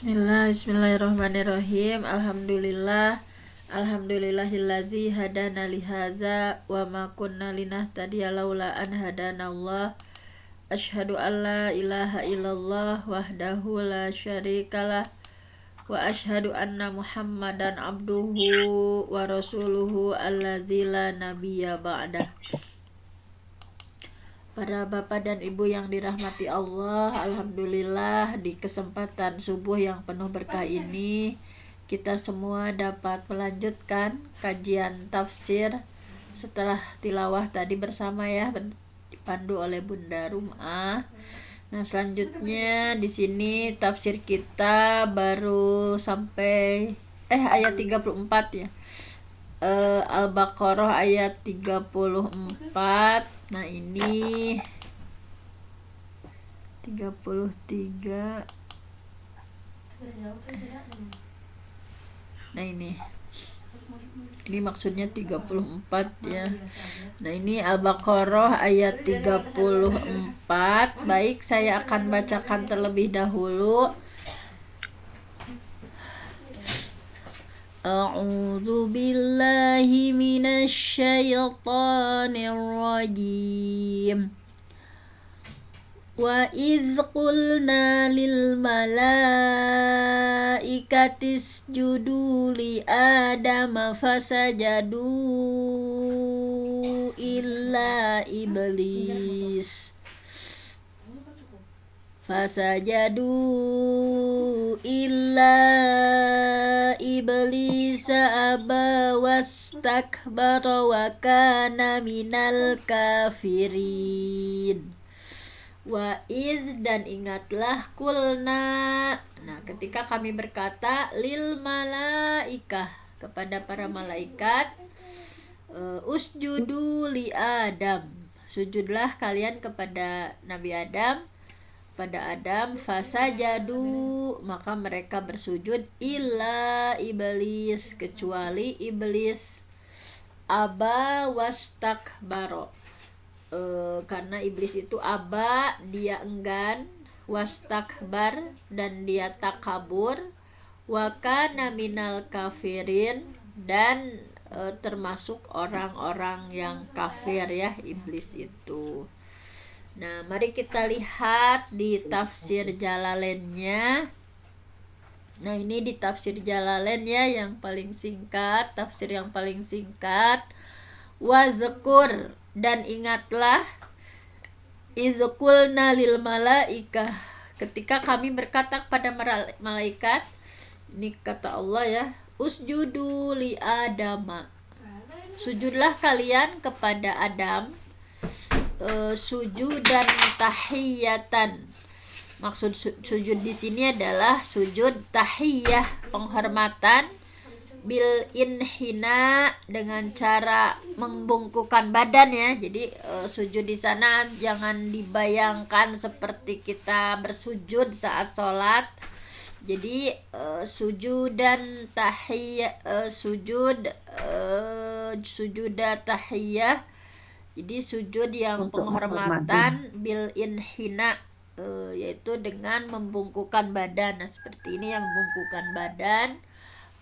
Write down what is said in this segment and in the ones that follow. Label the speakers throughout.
Speaker 1: Bismillahirrahmanirrahim. Alhamdulillahilladzi hadana lihadza wa ma kunna linahtadiya laula an hadanallah. Asyhadu an la ilaha illallah wahdahu la syarikalah wa asyhadu anna Muhammadan abduhu wa rasuluhu alladzi la nabiyya ba'dah. Para bapak dan ibu yang dirahmati Allah, alhamdulillah di kesempatan subuh yang penuh berkah ini kita semua dapat melanjutkan kajian tafsir setelah tilawah tadi bersama ya, dipandu oleh Bunda Rumah. Nah, selanjutnya di sini tafsir kita baru sampai ayat 34 ya. Al-Baqarah ayat 34. Nah, ini 33. Nah, ini maksudnya 34 ya. Nah, ini Al-Baqarah ayat 34. Baik, saya akan bacakan terlebih dahulu. A'udzu billahi minasy syaithanir rajim. Wa idz qulna lil malaikati isjudu li adama fasajadu illa iblis aba wastakbara wa kana minal kafirin. Wa idz, dan ingatlah, kulna, nah ketika kami berkata, lil malaikah, kepada para malaikat, usjudu li Adam, sujudlah kalian kepada Nabi Adam, pada Adam, fasajadu, maka mereka bersujud, illa iblis, kecuali iblis, aba wastakbaro, karena iblis itu aba, dia enggan, wastakbar, dan dia takabur, wa kana minal kafirin, dan termasuk orang-orang yang kafir ya, iblis itu. Nah, mari kita lihat di tafsir Jalalainnya. Nah, ini di tafsir Jalalain ya, yang paling singkat, tafsir yang paling singkat. Wazkur, dan ingatlah, idzqulna lil malaikah, ketika kami berkata kepada malaikat, ini kata Allah ya, usjudu li Adama, sujudlah kalian kepada Adam, sujud dan tahiyatan. Maksud sujud di sini adalah sujud tahiyah, penghormatan, bil inhina, dengan cara membungkukkan badan ya. Jadi sujud di sana jangan dibayangkan seperti kita bersujud saat sholat. Jadi sujud dan tahiyah, sujud tahiyah. Jadi sujud yang penghormatan, bil inhina, yaitu dengan membungkukkan badan. Nah, seperti ini yang membungkukkan badan.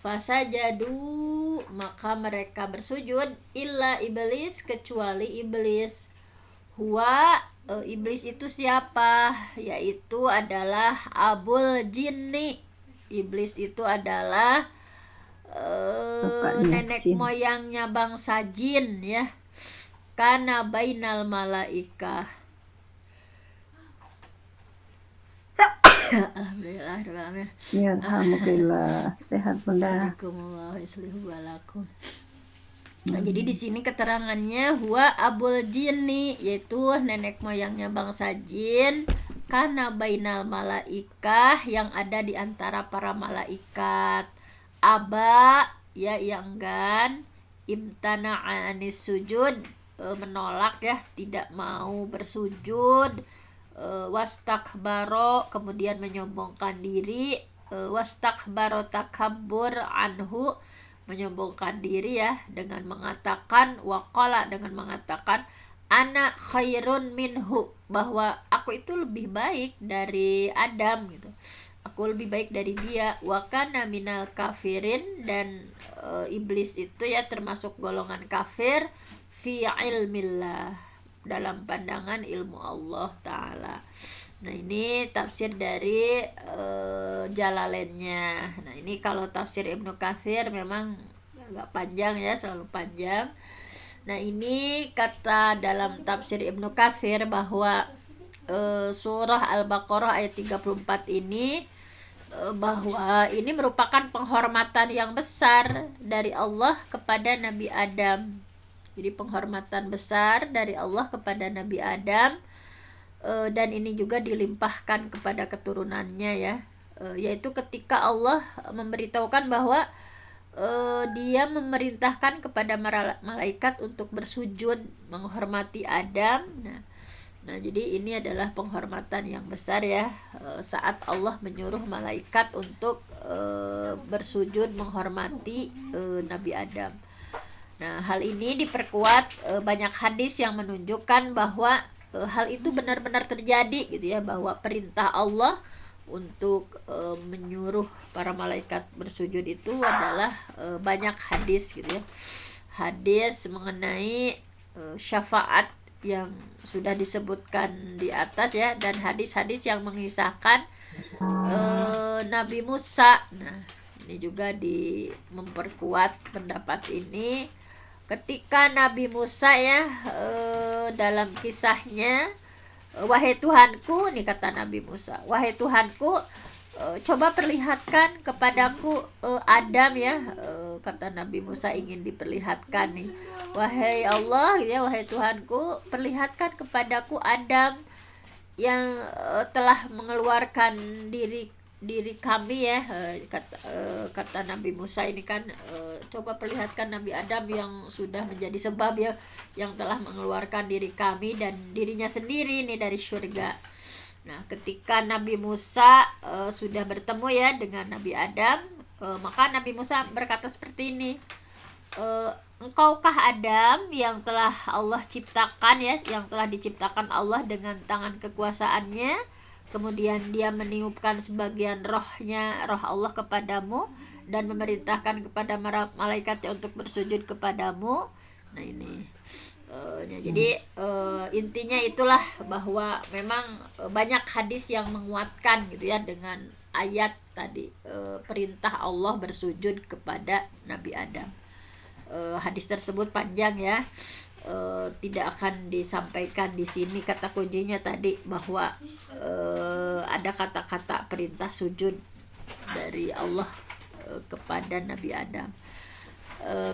Speaker 1: Fasajadu, maka mereka bersujud, illa iblis, kecuali iblis. Huwa, iblis itu siapa? Yaitu adalah abul jinni. Iblis itu adalah nenek moyangnya bangsa jin ya. Kana bainal malaika. Alhamdulillah.
Speaker 2: Ya, alhamdulillah. Sehat Bunda.
Speaker 1: Nah, jadi di sini keterangannya huwa abul jinni, yaitu nenek moyangnya bangsa jin, kana bainal malaikah, yang ada di antara para malaikat. Aba, ya yang enggan, imtana'a anis sujud, menolak ya, tidak mau bersujud, wastakbaro, kemudian menyombongkan diri, wastakbaro takabbur anhu, menyombongkan diri ya, dengan mengatakan, waqala, dengan mengatakan, ana khairun minhu, bahwa aku itu lebih baik dari Adam gitu. aku lebih baik dari dia. Wa kana minal kafirin, dan iblis itu ya termasuk golongan kafir fi ilmillah, dalam pandangan ilmu Allah taala. Nah, ini tafsir dari Jalalainnya. Nah, ini kalau tafsir Ibnu Katsir memang agak panjang ya, selalu panjang. Nah, ini kata dalam tafsir Ibnu Katsir bahwa surah Al-Baqarah ayat 34 ini, bahwa ini merupakan penghormatan yang besar dari Allah kepada Nabi Adam. Jadi penghormatan besar dari Allah kepada Nabi Adam, dan ini juga dilimpahkan kepada keturunannya ya, yaitu ketika Allah memberitahukan bahwa dia memerintahkan kepada malaikat untuk bersujud menghormati Adam. Nah, jadi ini adalah penghormatan yang besar ya, saat Allah menyuruh malaikat untuk bersujud menghormati Nabi Adam. Nah, hal ini diperkuat banyak hadis yang menunjukkan bahwa hal itu benar-benar terjadi gitu ya, bahwa perintah Allah untuk menyuruh para malaikat bersujud itu adalah banyak hadis gitu ya, hadis mengenai syafaat yang sudah disebutkan di atas ya, dan hadis-hadis yang mengisahkan Nabi Musa. Nah, ini juga memperkuat pendapat ini ketika Nabi Musa ya, dalam kisahnya, wahai Tuhanku, nih kata Nabi Musa, wahai Tuhanku, coba perlihatkan kepadaku Adam ya, kata Nabi Musa ingin diperlihatkan nih, wahai Allah ya, wahai Tuhanku, perlihatkan kepadaku Adam yang telah mengeluarkan diri kami ya, kata Nabi Musa ini kan, coba perlihatkan Nabi Adam yang sudah menjadi sebab ya, yang telah mengeluarkan diri kami dan dirinya sendiri nih dari surga. Nah, ketika Nabi Musa sudah bertemu ya dengan Nabi Adam, maka Nabi Musa berkata seperti ini, engkaukah Adam yang telah Allah ciptakan ya, yang telah diciptakan Allah dengan tangan kekuasaannya, kemudian dia meniupkan sebagian rohnya, roh Allah kepadamu, dan memerintahkan kepada malaikatnya untuk bersujud kepadamu. Nah, ini jadi intinya itulah bahwa memang banyak hadis yang menguatkan gitu ya dengan ayat tadi, perintah Allah bersujud kepada Nabi Adam. Hadis tersebut panjang ya, tidak akan disampaikan di sini. Kata kuncinya tadi bahwa ada kata-kata perintah sujud dari Allah kepada Nabi Adam.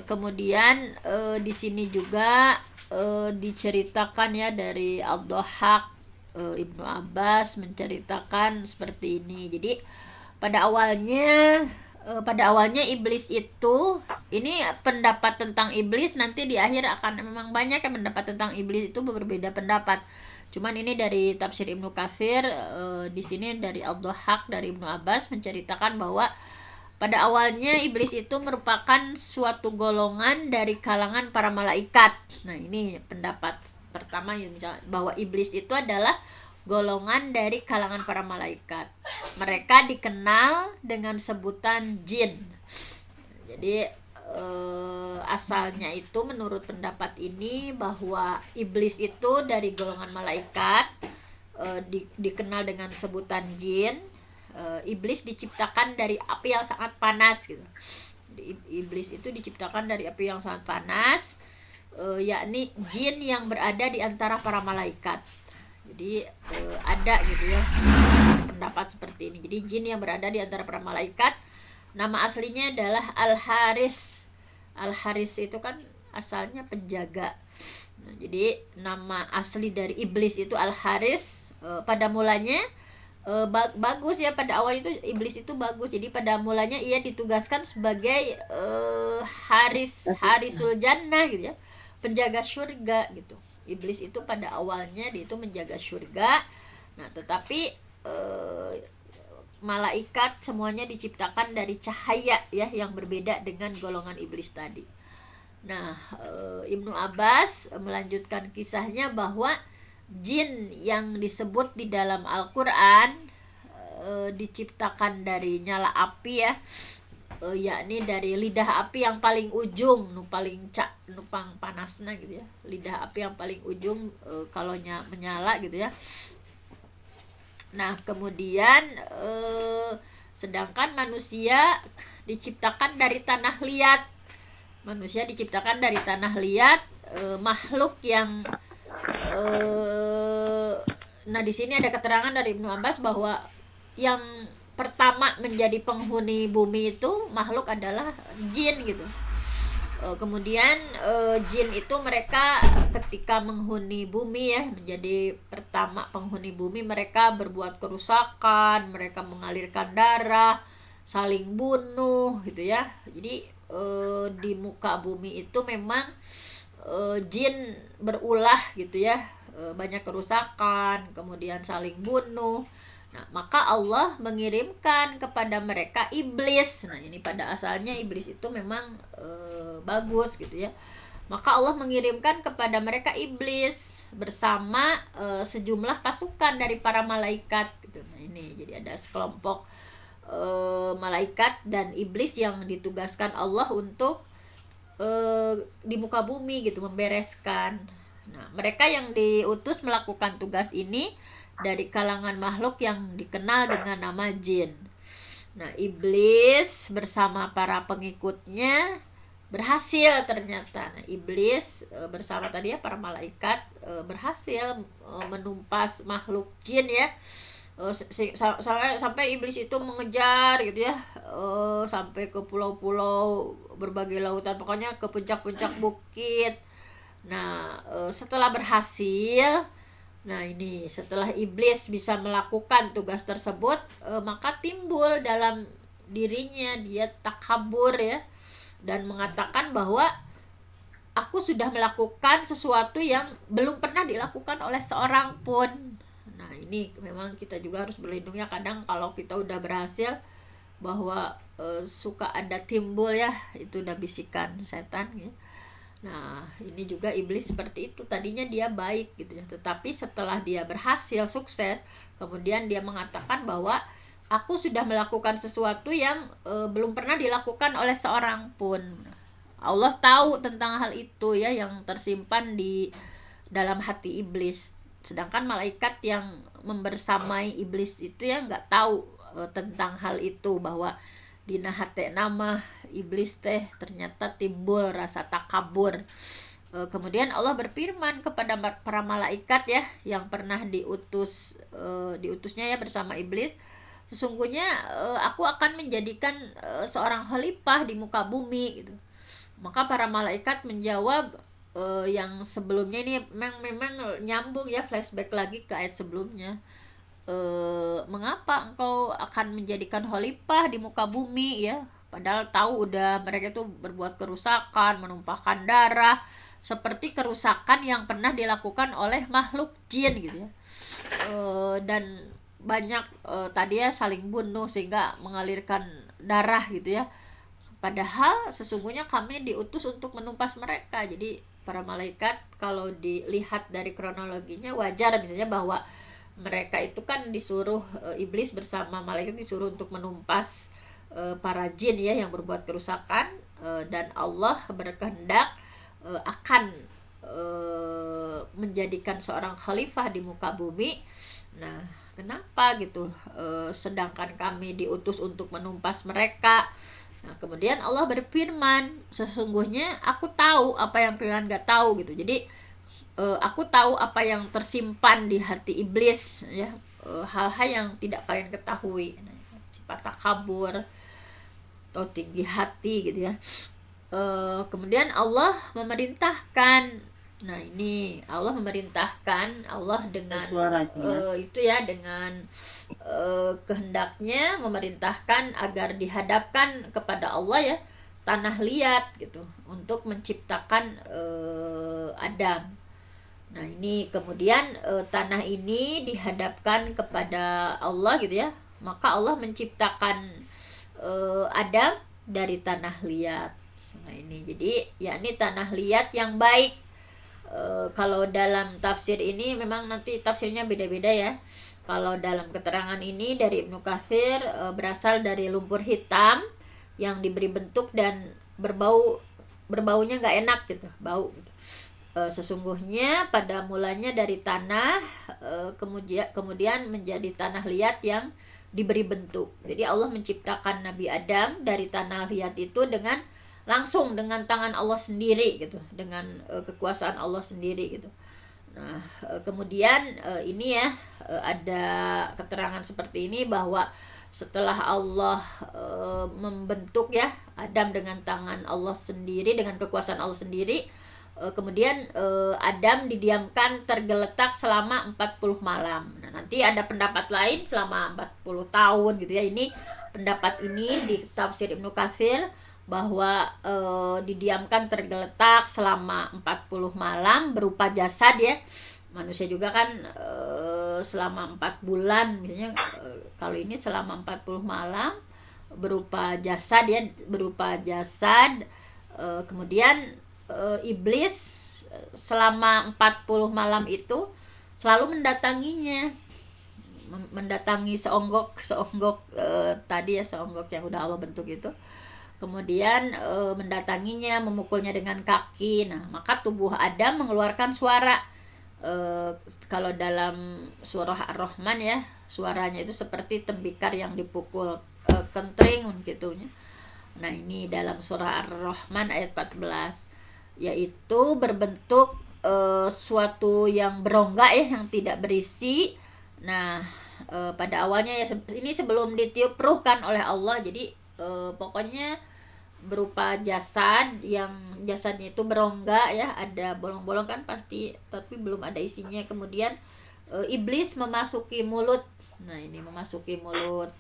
Speaker 1: Kemudian di sini juga diceritakan ya dari Ad-Dhahhak, Ibnu Abbas menceritakan seperti ini. Jadi pada awalnya iblis itu, ini pendapat tentang iblis nanti di akhir akan memang banyak yang pendapat tentang iblis itu berbeda pendapat. Cuman ini dari tafsir Ibnu Katsir, di sini dari Ad-Dhahhak dari Ibnu Abbas menceritakan bahwa pada awalnya iblis itu merupakan suatu golongan dari kalangan para malaikat. Nah, ini pendapat pertama ya, misalnya bahwa iblis itu adalah golongan dari kalangan para malaikat. Mereka dikenal dengan sebutan jin. Jadi asalnya itu menurut pendapat ini bahwa iblis itu dari golongan malaikat, dikenal dengan sebutan jin. Iblis diciptakan dari api yang sangat panas gitu. Iblis itu diciptakan dari api yang sangat panas, yakni jin yang berada di antara para malaikat. Jadi ada gitu ya pendapat seperti ini. Jadi jin yang berada di antara para malaikat, nama aslinya adalah Al-Haris. Al-Haris itu kan asalnya penjaga. Nah, jadi nama asli dari iblis itu Al-Haris. Pada mulanya bagus ya, pada awal itu iblis itu bagus. Jadi pada mulanya ia ditugaskan sebagai Harisul Jannah gitu ya, penjaga surga gitu. Iblis itu pada awalnya dia itu menjaga surga. Nah, tetapi malaikat semuanya diciptakan dari cahaya ya, yang berbeda dengan golongan iblis tadi. Nah, Ibnu Abbas melanjutkan kisahnya bahwa jin yang disebut di dalam Al-Quran diciptakan dari nyala api ya, yakni dari lidah api yang paling ujung, nupang panasnya gitu ya, lidah api yang paling ujung kalau menyala gitu ya. Nah kemudian sedangkan manusia diciptakan dari tanah liat. Manusia diciptakan dari tanah liat, makhluk yang nah di sini ada keterangan dari Ibnu Abbas bahwa yang pertama menjadi penghuni bumi itu makhluk adalah jin gitu. Kemudian jin itu mereka ketika menghuni bumi ya, menjadi pertama penghuni bumi, mereka berbuat kerusakan, mereka mengalirkan darah, saling bunuh gitu ya. Jadi di muka bumi itu memang jin berulah gitu ya, banyak kerusakan, kemudian saling bunuh. Nah, maka Allah mengirimkan kepada mereka iblis. Nah, ini pada asalnya iblis itu memang bagus gitu ya. Maka Allah mengirimkan kepada mereka iblis bersama sejumlah pasukan dari para malaikat gitu. Nah, ini jadi ada sekelompok malaikat dan iblis yang ditugaskan Allah untuk di muka bumi gitu, membereskan. Nah, mereka yang diutus melakukan tugas ini dari kalangan makhluk yang dikenal dengan nama jin. Nah, iblis bersama para pengikutnya berhasil ternyata. Nah, iblis bersama tadi ya para malaikat berhasil menumpas makhluk jin ya. Sampai iblis itu mengejar gitu ya, sampai ke pulau-pulau, berbagai lautan, pokoknya ke puncak-puncak bukit. Nah setelah berhasil, nah ini setelah iblis bisa melakukan tugas tersebut, maka timbul dalam dirinya dia takabur ya, dan mengatakan bahwa aku sudah melakukan sesuatu yang belum pernah dilakukan oleh seorang pun. Nah ini memang kita juga harus berlindung ya, kadang kalau kita udah berhasil bahwa suka ada timbul ya, itu udah bisikan setan ya. Nah ini juga iblis seperti itu, tadinya dia baik gitu ya, tetapi setelah dia berhasil sukses, kemudian dia mengatakan bahwa aku sudah melakukan sesuatu yang belum pernah dilakukan oleh seorang pun. Allah tahu tentang hal itu ya, yang tersimpan di dalam hati iblis. Sedangkan malaikat yang membersamai iblis itu ya nggak tahu tentang hal itu, bahwa dina hate nama iblis teh ternyata timbul rasa takabur. Kemudian Allah berfirman kepada para malaikat ya yang pernah diutusnya ya bersama iblis, sesungguhnya aku akan menjadikan seorang khalifah di muka bumi gitu. Maka para malaikat menjawab, yang sebelumnya ini memang nyambung ya, flashback lagi ke ayat sebelumnya. Mengapa engkau akan menjadikan khalifah di muka bumi ya, padahal tahu udah mereka itu berbuat kerusakan, menumpahkan darah seperti kerusakan yang pernah dilakukan oleh makhluk jin gitu ya, dan banyak tadi ya saling bunuh sehingga mengalirkan darah gitu ya, padahal sesungguhnya kami diutus untuk menumpas mereka. Jadi para malaikat kalau dilihat dari kronologinya wajar misalnya bahwa mereka itu kan disuruh, iblis bersama malaikat disuruh untuk menumpas para jin ya yang berbuat kerusakan, dan Allah berkehendak akan menjadikan seorang khalifah di muka bumi. Nah kenapa gitu, sedangkan kami diutus untuk menumpas mereka. Nah, kemudian Allah berfirman, sesungguhnya aku tahu apa yang kalian gak tahu gitu. Jadi aku tahu apa yang tersimpan di hati iblis ya, hal-hal yang tidak kalian ketahui. Nah, sifat takabur atau tinggi hati gitu ya. Kemudian Allah memerintahkan, nah ini Allah memerintahkan, Allah dengan itu ya, dengan kehendaknya memerintahkan agar dihadapkan kepada Allah ya tanah liat gitu untuk menciptakan Adam. Nah ini kemudian tanah ini dihadapkan kepada Allah gitu ya, maka Allah menciptakan Adam dari tanah liat. Nah ini jadi yakni tanah liat yang baik. Kalau dalam tafsir ini memang nanti tafsirnya beda-beda ya. Kalau dalam keterangan ini dari Ibnu Katsir, berasal dari lumpur hitam yang diberi bentuk dan berbaunya nggak enak gitu, bau gitu. Sesungguhnya pada mulanya dari tanah, kemudian menjadi tanah liat yang diberi bentuk. Jadi Allah menciptakan Nabi Adam dari tanah liat itu langsung dengan tangan Allah sendiri gitu, dengan kekuasaan Allah sendiri gitu. Nah, kemudian ini ya, ada keterangan seperti ini bahwa setelah Allah membentuk ya Adam dengan tangan Allah sendiri, dengan kekuasaan Allah sendiri, kemudian Adam didiamkan tergeletak selama 40 malam. Nah, nanti ada pendapat lain selama 40 tahun gitu ya. Ini pendapat ini di tafsir Ibnu Katsir bahwa didiamkan tergeletak selama 40 malam berupa jasad ya. Manusia juga kan selama 4 bulan misalnya, kalau ini selama 40 malam berupa jasad ya, kemudian iblis selama 40 malam itu selalu mendatangi seonggok tadi ya, seonggok yang udah Allah bentuk itu. Kemudian mendatanginya, memukulnya dengan kaki. Nah, maka tubuh Adam mengeluarkan suara. Kalau dalam surah Ar-Rahman ya, suaranya itu seperti tembikar yang dipukul kentring gitu. Nah, ini dalam surah Ar-Rahman ayat 14, yaitu berbentuk suatu yang berongga ya, yang tidak berisi. Nah, pada awalnya ya, ini sebelum ditiup ruh kan oleh Allah. Jadi pokoknya berupa jasadnya itu berongga ya, ada bolong-bolong kan pasti, tapi belum ada isinya. Kemudian iblis memasuki mulut. Nah, ini memasuki mulut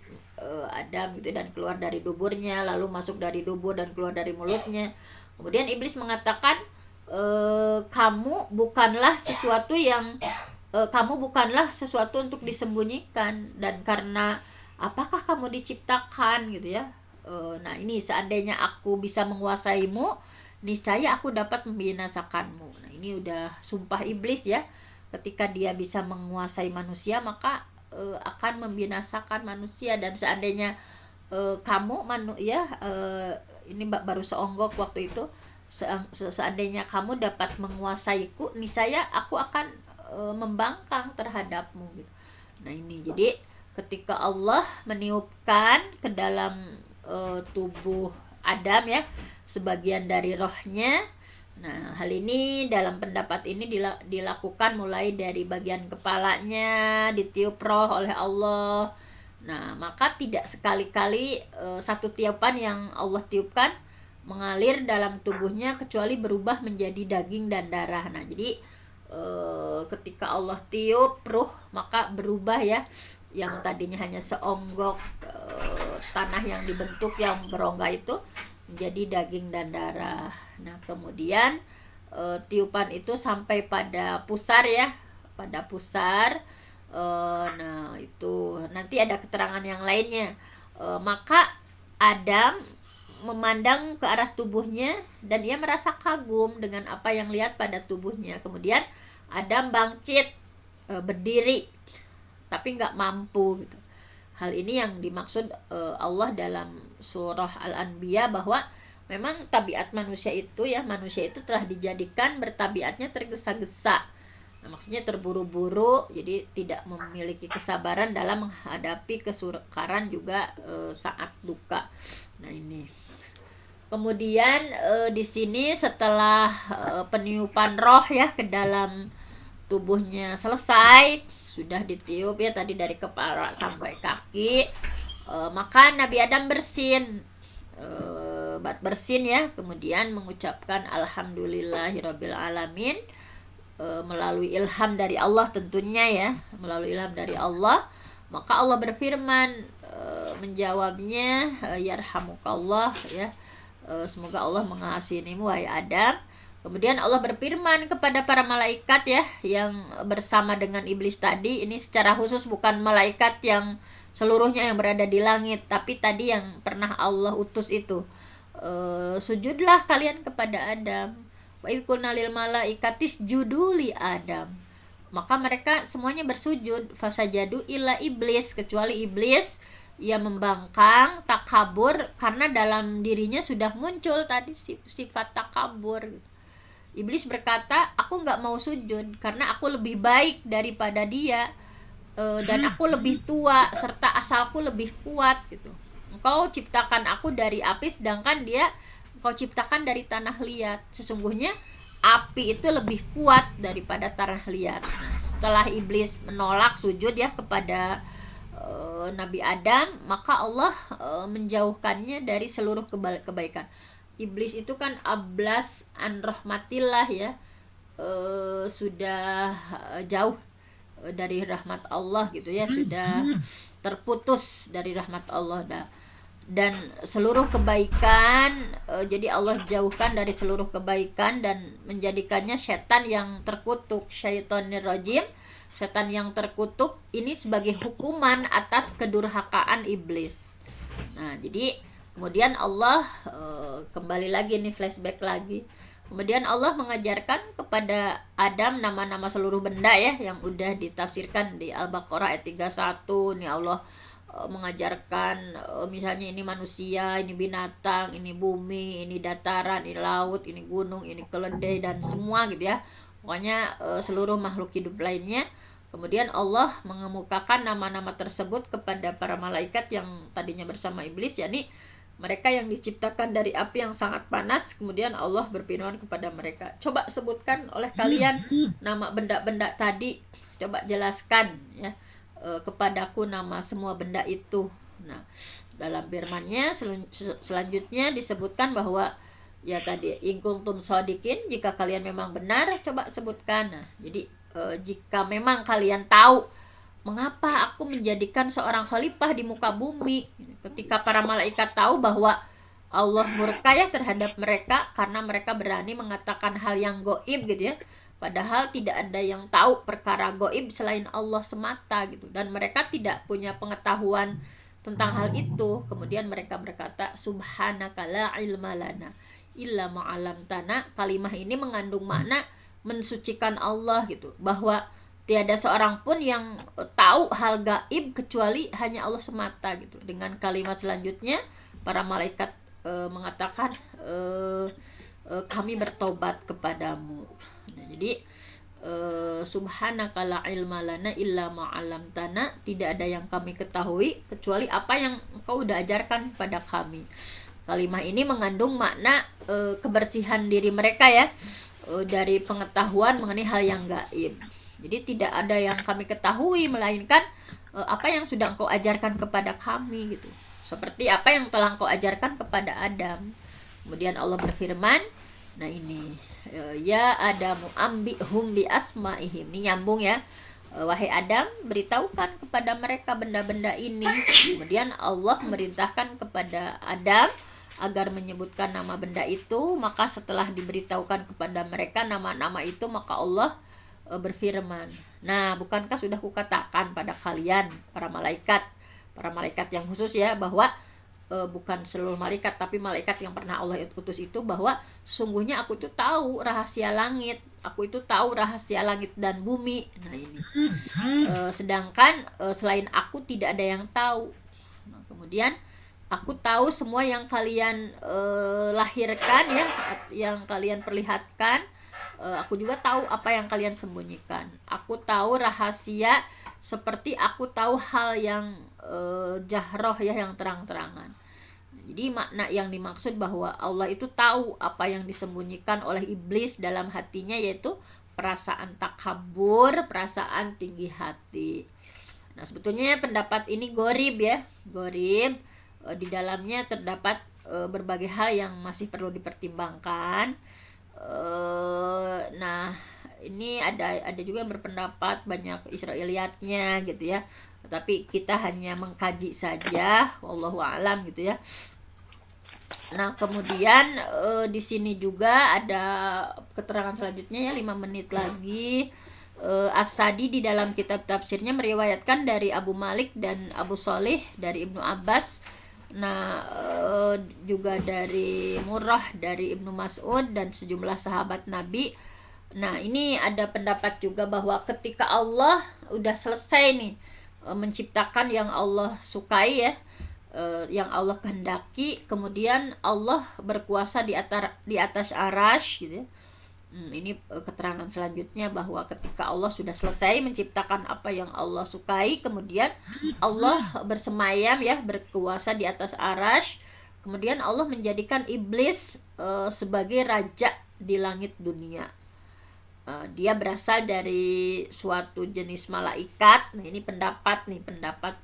Speaker 1: Adam gitu, dan keluar dari duburnya, lalu masuk dari dubur dan keluar dari mulutnya. Kemudian iblis mengatakan, kamu bukanlah sesuatu untuk disembunyikan, dan karena apakah kamu diciptakan gitu ya. Nah, ini seandainya aku bisa menguasaimu, niscaya aku dapat membinasakanmu. Nah, ini udah sumpah iblis ya. Ketika dia bisa menguasai manusia, maka akan membinasakan manusia. Dan seandainya kamu ini baru seonggok waktu itu, seandainya kamu dapat menguasaiku, niscaya aku akan membangkang terhadapmu gitu. Nah, ini jadi ketika Allah meniupkan ke dalam tubuh Adam ya sebagian dari rohnya. Nah, hal ini dalam pendapat ini dilakukan mulai dari bagian kepalanya, ditiup roh oleh Allah. Nah, maka tidak sekali-kali satu tiupan yang Allah tiupkan mengalir dalam tubuhnya, kecuali berubah menjadi daging dan darah. Nah, jadi ketika Allah tiup ruh, maka berubah ya, yang tadinya hanya seonggok tanah yang dibentuk yang berongga itu menjadi daging dan darah. Nah, kemudian tiupan itu sampai pada pusar ya, pada pusar. Nah, itu nanti ada keterangan yang lainnya. Maka Adam memandang ke arah tubuhnya dan ia merasa kagum dengan apa yang lihat pada tubuhnya. Kemudian Adam bangkit, berdiri, tapi nggak mampu gitu. Hal ini yang dimaksud Allah dalam surah Al-Anbiya, bahwa memang tabiat manusia itu telah dijadikan bertabiatnya tergesa-gesa. Nah, maksudnya terburu-buru, jadi tidak memiliki kesabaran dalam menghadapi kesukaran juga saat duka. Nah, ini. Kemudian di sini setelah peniupan roh ya ke dalam tubuhnya selesai, sudah ditiup ya tadi dari kepala sampai kaki, maka Nabi Adam bersin ya, kemudian mengucapkan alhamdulillahirabbil alamin, melalui ilham dari Allah tentunya ya, melalui ilham dari Allah. Maka Allah berfirman menjawabnya, yarhamukallah ya, semoga Allah mengasihimu wahai Adam. Kemudian Allah berfirman kepada para malaikat ya, yang bersama dengan iblis tadi. Ini secara khusus bukan malaikat yang seluruhnya yang berada di langit, tapi tadi yang pernah Allah utus itu. Sujudlah kalian kepada Adam. Wa idh qulna lil malaikatis juduli Adam. Maka mereka semuanya bersujud, fasajadu illa iblis, kecuali iblis. Ia membangkang, takabur, karena dalam dirinya sudah muncul tadi sifat takabur. Iblis berkata, aku nggak mau sujud karena aku lebih baik daripada dia, dan aku lebih tua serta asalku lebih kuat gitu. Engkau ciptakan aku dari api, sedangkan dia engkau ciptakan dari tanah liat. Sesungguhnya api itu lebih kuat daripada tanah liat. Nah, setelah iblis menolak sujud ya kepada Nabi Adam, maka Allah menjauhkannya dari seluruh kebaikan. Iblis itu kan ablas an rahmatillah ya, sudah jauh dari rahmat Allah gitu ya, sudah terputus dari rahmat Allah dan seluruh kebaikan, jadi Allah jauhkan dari seluruh kebaikan dan menjadikannya setan yang terkutuk, syaitonir rajim, setan yang terkutuk ini sebagai hukuman atas kedurhakaan iblis. Nah, jadi kemudian Allah kembali lagi nih, flashback lagi. Kemudian Allah mengajarkan kepada Adam nama-nama seluruh benda ya, yang udah ditafsirkan di Al-Baqarah ayat 31. Nih Allah mengajarkan misalnya ini manusia, ini binatang, ini bumi, ini dataran, ini laut, ini gunung, ini keledai, dan semua gitu ya. Pokoknya seluruh makhluk hidup lainnya. Kemudian Allah mengemukakan nama-nama tersebut kepada para malaikat yang tadinya bersama iblis, yakni mereka yang diciptakan dari api yang sangat panas. Kemudian Allah berfirman kepada mereka, coba sebutkan oleh kalian nama benda-benda tadi, coba jelaskan ya kepadaku nama semua benda itu. Nah, dalam firman-Nya selanjutnya disebutkan bahwa ya tadi in kuntum shadiqin, jika kalian memang benar coba sebutkan. Nah, jadi jika memang kalian tahu mengapa aku menjadikan seorang khalifah di muka bumi, ketika para malaikat tahu bahwa Allah murka ya terhadap mereka karena mereka berani mengatakan hal yang gaib gitu ya, padahal tidak ada yang tahu perkara gaib selain Allah semata gitu, dan mereka tidak punya pengetahuan tentang hal itu. Kemudian mereka berkata, subhanaka la ilma lana illa ma 'allamtana. Kalimah ini mengandung makna mensucikan Allah gitu, bahwa tiada seorang pun yang tahu hal gaib kecuali hanya Allah semata gitu. Dengan kalimat selanjutnya para malaikat mengatakan kami bertobat kepadamu. Nah, jadi subhanaka la ilma lana illa ma 'allamtana, tidak ada yang kami ketahui kecuali apa yang engkau udah ajarkan kepada kami. Kalimat ini mengandung makna kebersihan diri mereka ya, dari pengetahuan mengenai hal yang gaib. Jadi tidak ada yang kami ketahui melainkan apa yang sudah engkau ajarkan kepada kami gitu, seperti apa yang telah engkau ajarkan kepada Adam. Kemudian Allah berfirman, nah ini ya Adamu ambihum bi asmaihim, ini nyambung ya, wahai Adam, beritahukan kepada mereka benda-benda ini. Kemudian Allah merintahkan kepada Adam agar menyebutkan nama benda itu. Maka setelah diberitahukan kepada mereka nama-nama itu, maka Allah berfirman, nah bukankah sudah kukatakan pada kalian para malaikat yang khusus ya, bahwa bukan seluruh malaikat tapi malaikat yang pernah Allah utus itu, bahwa sesungguhnya aku itu tahu rahasia langit, aku itu tahu rahasia langit dan bumi. Nah ini sedangkan selain aku tidak ada yang tahu. Nah, kemudian aku tahu semua yang kalian lahirkan ya, yang kalian perlihatkan. Aku juga tahu apa yang kalian sembunyikan. Aku tahu rahasia seperti aku tahu hal yang jahroh ya, yang terang-terangan. Jadi makna yang dimaksud bahwa Allah itu tahu apa yang disembunyikan oleh iblis dalam hatinya, yaitu perasaan takabur, perasaan tinggi hati. Nah sebetulnya pendapat ini gorib ya, gorib. Di dalamnya terdapat berbagai hal yang masih perlu dipertimbangkan. Nah ini ada juga yang berpendapat banyak Israiliyatnya gitu ya, tapi kita hanya mengkaji saja, wallahu a'lam gitu ya. Nah kemudian di sini juga ada keterangan selanjutnya ya, 5 menit lagi. As-Sadi di dalam kitab tafsirnya meriwayatkan dari Abu Malik dan Abu Sholih dari Ibnu Abbas. Nah juga dari Murrah dari Ibnu Mas'ud dan sejumlah sahabat Nabi Nah, ini ada pendapat juga bahwa ketika Allah udah selesai nih menciptakan yang Allah sukai ya, yang Allah kehendaki, kemudian Allah berkuasa di atas arasy gitu ya. Ini keterangan selanjutnya bahwa ketika Allah sudah selesai menciptakan apa yang Allah sukai, kemudian Allah bersemayam ya, berkuasa di atas arasy. Kemudian Allah menjadikan iblis sebagai raja di langit dunia. Dia berasal dari suatu jenis malaikat. Nah, ini pendapat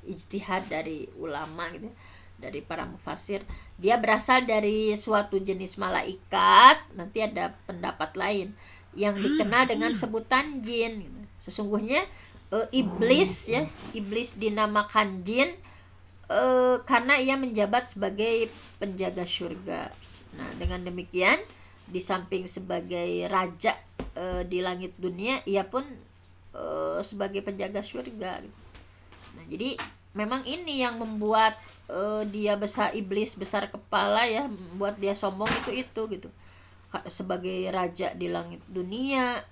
Speaker 1: ijtihad dari ulama gitu, dari para mufasir. Dia berasal dari suatu jenis malaikat. Nanti ada pendapat lain yang dikenal dengan sebutan jin. Sesungguhnya iblis ya, iblis dinamakan jin karena ia menjabat sebagai penjaga surga. Nah, dengan demikian di samping sebagai raja di langit dunia, ia pun sebagai penjaga surga. Nah, jadi memang ini yang membuat dia besar, iblis besar kepala ya, membuat dia sombong itu gitu. Sebagai raja di langit dunia,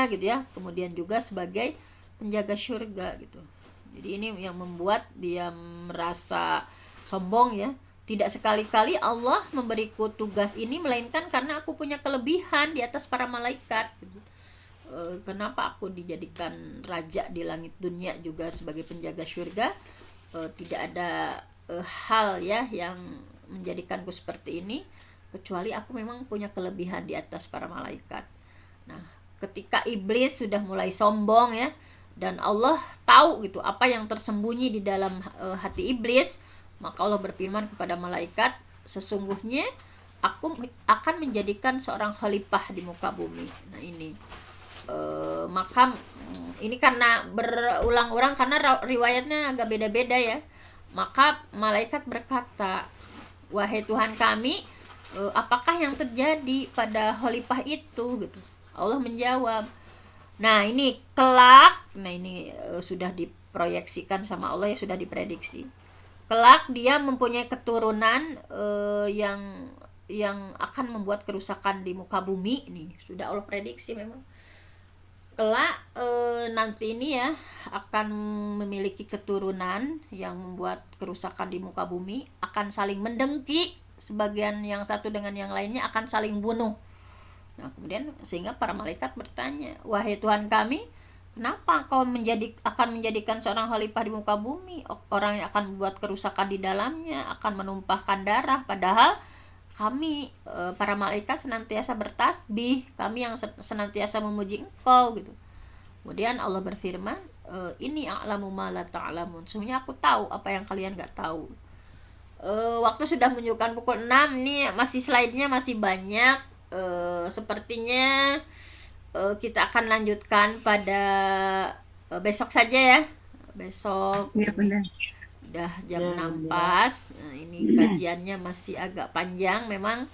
Speaker 1: gitu ya. Kemudian juga sebagai penjaga surga gitu. Jadi ini yang membuat dia merasa sombong ya. Tidak sekali-kali Allah memberiku tugas ini, melainkan karena aku punya kelebihan di atas para malaikat. Kenapa aku dijadikan raja di langit dunia juga sebagai penjaga surga? Tidak ada hal ya yang menjadikanku seperti ini, kecuali aku memang punya kelebihan di atas para malaikat. Nah, ketika iblis sudah mulai sombong ya, dan Allah tahu gitu apa yang tersembunyi di dalam hati iblis, maka Allah berfirman kepada malaikat, sesungguhnya aku akan menjadikan seorang khalifah di muka bumi. Nah, ini maka ini karena berulang-ulang, karena riwayatnya agak beda-beda ya. Maka malaikat berkata, wahai Tuhan kami, apakah yang terjadi pada khalifah itu gitu. Allah menjawab, nah ini kelak, nah ini sudah diproyeksikan sama Allah ya, sudah diprediksi. Kelak dia mempunyai keturunan yang akan membuat kerusakan di muka bumi. Nih sudah Allah prediksi memang. Kelak nanti ini ya akan memiliki keturunan yang membuat kerusakan di muka bumi, akan saling mendengki, sebagian yang satu dengan yang lainnya akan saling bunuh. Nah, kemudian sehingga para malaikat bertanya, wahai Tuhan kami, kenapa kau akan menjadikan seorang khalifah di muka bumi, orang yang akan membuat kerusakan di dalamnya, akan menumpahkan darah, padahal kami para malaikat senantiasa bertasbih, kami yang senantiasa memuji Engkau gitu. Kemudian Allah berfirman, ini a'lamu ma la ta'lamun, sebenarnya aku tahu apa yang kalian gak tahu. Waktu sudah menunjukkan pukul 6, nih masih slide-nya masih banyak. Sepertinya kita akan lanjutkan pada besok saja ya. Besok
Speaker 2: Ya, benar.
Speaker 1: udah jam 6 pas. Nah, ini kajiannya masih agak panjang memang.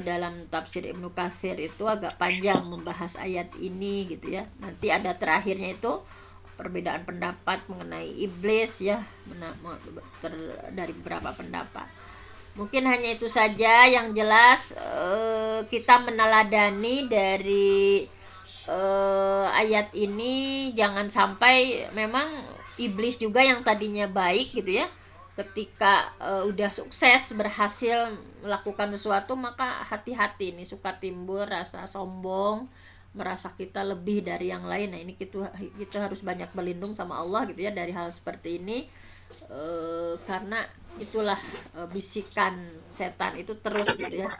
Speaker 1: Dalam tafsir Ibnu Katsir itu agak panjang membahas ayat ini gitu ya. Nanti ada terakhirnya itu perbedaan pendapat mengenai iblis ya, dari beberapa pendapat. Mungkin hanya itu saja yang jelas. Kita meneladani dari ayat ini, jangan sampai memang iblis juga yang tadinya baik gitu ya, ketika udah sukses berhasil melakukan sesuatu, maka hati-hati nih, suka timbul rasa sombong, merasa kita lebih dari yang lain. Nah, ini kita harus banyak berlindung sama Allah gitu ya dari hal seperti ini. Karena itulah bisikan setan itu terus gitu ya.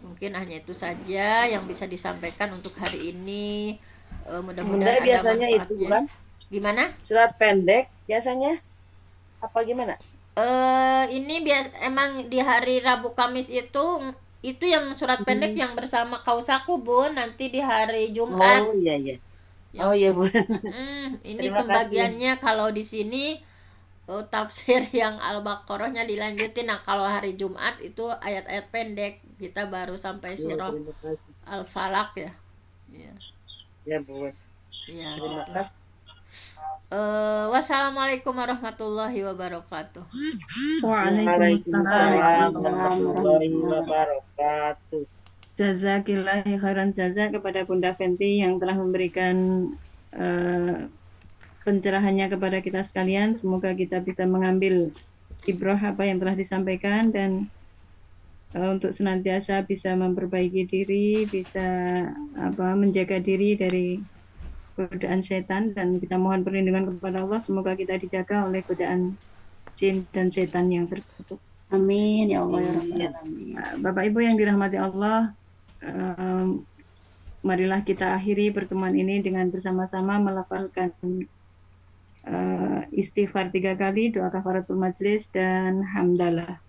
Speaker 1: Mungkin hanya itu saja yang bisa disampaikan untuk hari ini. Mudah-mudahan ada
Speaker 3: biasanya
Speaker 1: manfaatnya.
Speaker 3: itu bukan
Speaker 1: Gimana?
Speaker 3: surat pendek biasanya apa gimana?
Speaker 1: Ini emang di hari Rabu Kamis itu yang surat pendek yang bersama Kausaku, Bun. Nanti di hari Jumat.
Speaker 3: Oh iya iya.
Speaker 1: Yang
Speaker 3: Oh iya Bu.
Speaker 1: ini
Speaker 3: Terima
Speaker 1: pembagiannya kalau di sini tafsir yang Al-Baqarahnya dilanjutin. Nah, kalau hari Jumat itu ayat-ayat pendek. Kita baru sampai
Speaker 3: Iya,
Speaker 1: surah
Speaker 3: terima kasih.
Speaker 1: Al-Falaq ya. Iya.
Speaker 3: Ya Bu.
Speaker 1: Ya,
Speaker 3: Terima
Speaker 1: gitu.
Speaker 3: kasih.
Speaker 1: Wassalamualaikum warahmatullahi wabarakatuh.
Speaker 2: Waalaikumsalam.
Speaker 3: Waalaikumsalam warahmatullahi wabarakatuh.
Speaker 2: Jazakillahi khairan jazak kepada Bunda Fenty yang telah memberikan eh, pencerahannya kepada kita sekalian. Semoga kita bisa mengambil ibrah apa yang telah disampaikan dan untuk senantiasa bisa memperbaiki diri, bisa menjaga diri dari godaan setan, dan kita mohon perlindungan kepada Allah semoga kita dijaga oleh godaan jin dan setan yang terkutuk.
Speaker 4: Amin ya Allah ya Rabbal Alamin.
Speaker 2: Bapak Ibu yang dirahmati Allah, marilah kita akhiri pertemuan ini dengan bersama-sama melafalkan istighfar 3 kali, doa kafaratul majlis dan hamdalah.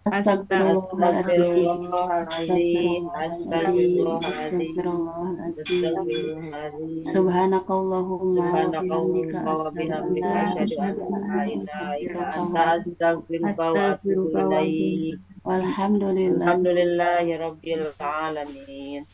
Speaker 4: Astagfirullahaladzim.
Speaker 3: Astagfirullahaladzim.
Speaker 4: Astagfirullahaladzim. Subhanakallahumma wa bihamdika
Speaker 3: Asyhadu an la ilaha illa anta astaghfiruka wa atubu ilaik.
Speaker 4: Walhamdulillah.
Speaker 3: Alhamdulillahi rabbil alamin.